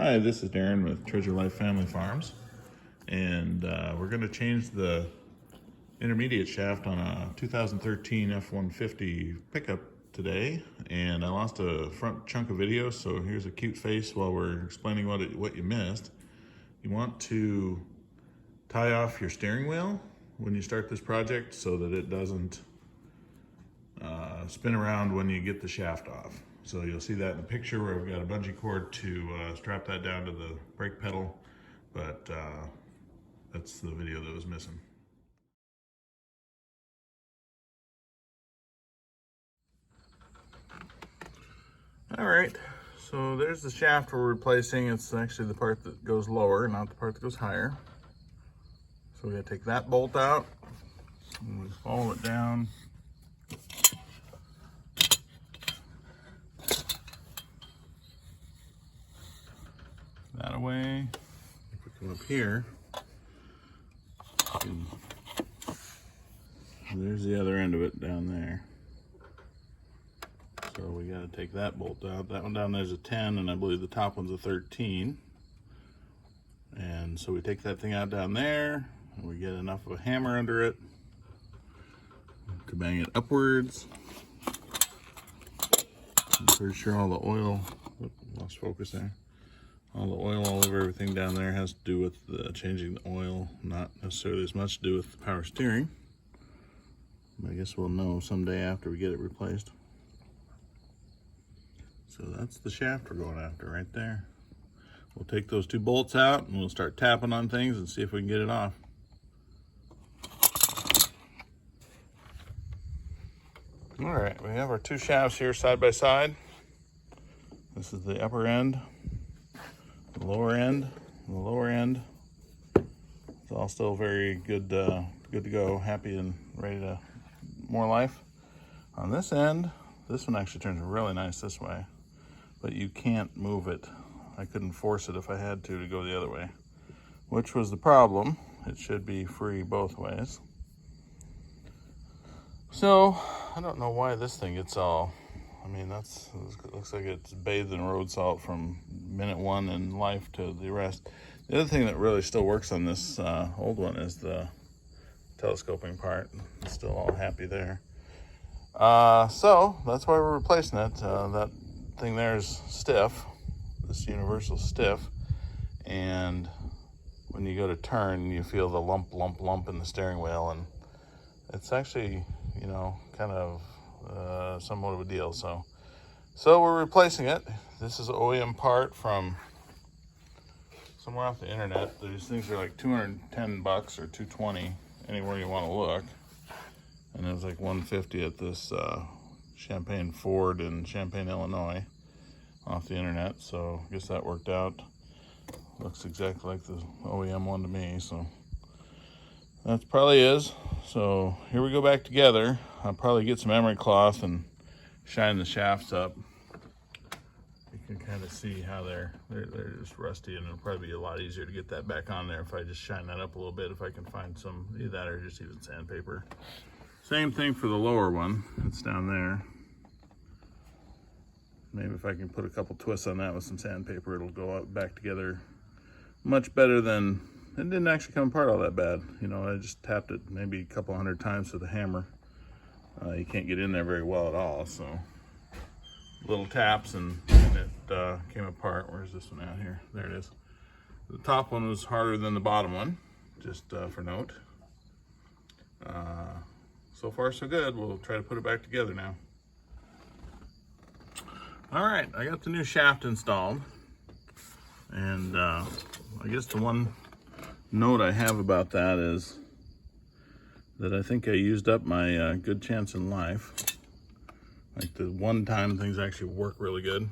Hi, this is Darren with Treasure Life Family Farms, and we're going to change the intermediate shaft on a 2013 F150 pickup today, and I lost a front chunk of video, so here's a cute face while we're explaining what you missed. You want to tie off your steering wheel when you start this project so that it doesn't spin around when you get the shaft off. So you'll see that in the picture where I've got a bungee cord to strap that down to the brake pedal, but that's the video that was missing. All right, so there's the shaft we're replacing. It's actually the part that goes lower, not the part that goes higher. So we gotta take that bolt out, and we follow it down. That away. If we come up here, there's the other end of it down there. So we got to take that bolt out. That one down there's a 10, and I believe the top one's a 13. And so we take that thing out down there, and we get enough of a hammer under it to bang it upwards. I'm pretty sure all the oil, lost focus there. All the oil all over everything down there has to do with changing the oil, not necessarily as much to do with the power steering. I guess we'll know someday after we get it replaced. So that's the shaft we're going after right there. We'll take those two bolts out and we'll start tapping on things and see if we can get it off. All right, we have our two shafts here side by side. This is the upper end. The lower end, the lower end. It's all still very good, good to go, happy and ready to more life. On this end, this one actually turns really nice this way, but you can't move it. I couldn't force it if I had to go the other way, which was the problem. It should be free both ways. So I don't know why this thing gets all. I mean, it looks like it's bathed in road salt from minute one in life to the rest. The other thing that really still works on this old one is the telescoping part. It's still all happy there. So that's why we're replacing it. That thing there is stiff, this universal stiff, and when you go to turn, you feel the lump in the steering wheel, and it's actually, you know, kind of somewhat of a deal. So we're replacing it. This is an OEM part from somewhere off the internet. These things are like 210 bucks or 220 anywhere you want to look, and it was like 150 at this Champaign Ford in Champaign, Illinois, off the internet. So I guess that worked out. Looks exactly like the OEM one to me, so that probably is. So here we go back together. I'll probably get some emery cloth and shine the shafts up. You can kind of see how they're just rusty, and it'll probably be a lot easier to get that back on there if I just shine that up a little bit, if I can find some, either that or just even sandpaper. Same thing for the lower one. It's down there. Maybe if I can put a couple twists on that with some sandpaper, it'll go up back together much better than. It didn't actually come apart all that bad. You know, I just tapped it maybe a couple hundred times with a hammer. You can't get in there very well at all, so little taps and it came apart. Where's this one out here? There it is. The top one was harder than the bottom one, just for note. So far so good. We'll try to put it back together now. All right, I got the new shaft installed, and I guess the one note I have about that is that I think I used up my good chance in life. Like the one time things actually work really good,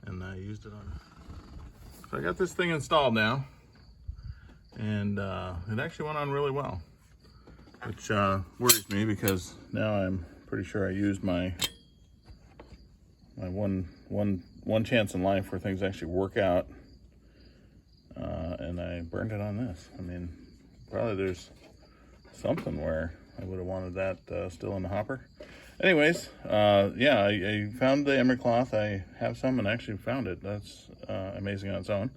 and I used it on. So I got this thing installed now, and it actually went on really well, which worries me because now I'm pretty sure I used my one chance in life where things actually work out. And I burned it on this. I mean, probably there's something where I would have wanted that still in the hopper. anyways, yeah, I found the emery cloth. I have some and actually found it. That's amazing on its own.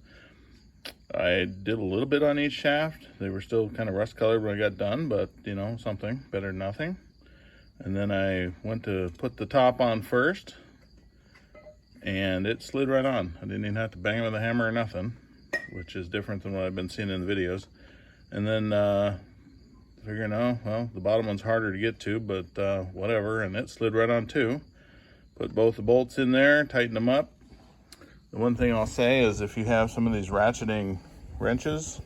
I did a little bit on each shaft. They were still kind of rust colored when I got done, but you know, something better than nothing. And then I went to put the top on first, and it slid right on. I didn't even have to bang it with a hammer or nothing, which is different than what I've been seeing in the videos. And then figuring, oh, well, the bottom one's harder to get to, but whatever, and it slid right on too. Put both the bolts in there, tighten them up. The one thing I'll say is if you have some of these ratcheting wrenches,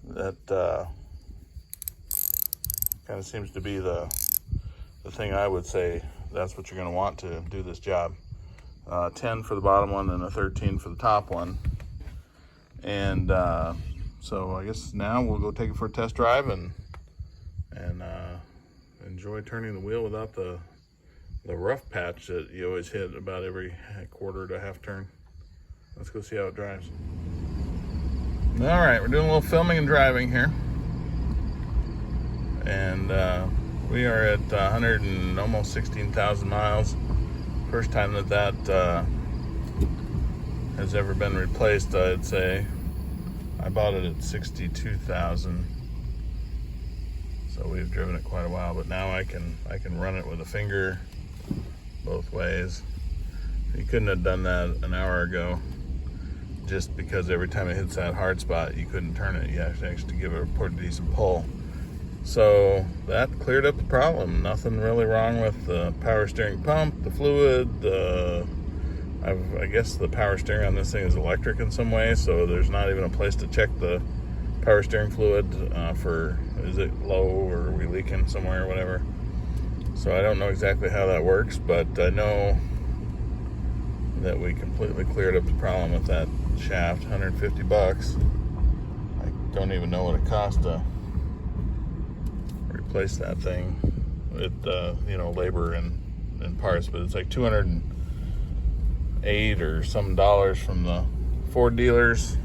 that kind of seems to be the thing I would say that's what you're going to want to do this job. 10 for the bottom one and a 13 for the top one. And so I guess now we'll go take it for a test drive and enjoy turning the wheel without the rough patch that you always hit about every quarter to half turn. Let's go see how it drives. All right, we're doing a little filming and driving here. And we are at 100 and almost 16,000 miles. First time that has ever been replaced, I'd say. I bought it at 62,000. So we've driven it quite a while, but now I can run it with a finger both ways. You couldn't have done that an hour ago, just because every time it hits that hard spot, you couldn't turn it. You have to actually give it a pretty decent pull. So that cleared up the problem. Nothing really wrong with the power steering pump, the fluid, I guess the power steering on this thing is electric in some way, so there's not even a place to check the power steering fluid for, is it low or are we leaking somewhere or whatever. So I don't know exactly how that works, but I know that we completely cleared up the problem with that shaft. 150 bucks. I don't even know what it cost to replace that thing with you know, labor and parts, but it's like 208 or some dollars from the Ford dealers.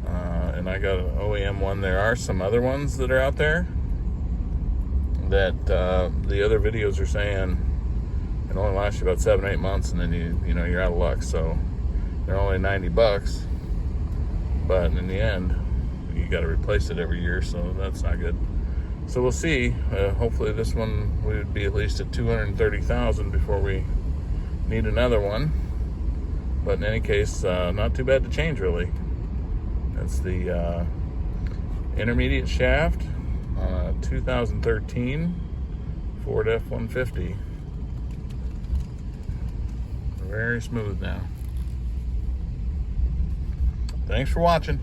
And I got an OEM one. There are some other ones that are out there that the other videos are saying it only lasts you about 7-8 months, and then you know you're out of luck. So they're only 90 bucks, but in the end you got to replace it every year, so that's not good. So we'll see. Hopefully this one would be at least at 230,000 before we need another one. But in any case, not too bad to change, really. That's the intermediate shaft on a 2013 Ford F-150. Very smooth now. Thanks for watching.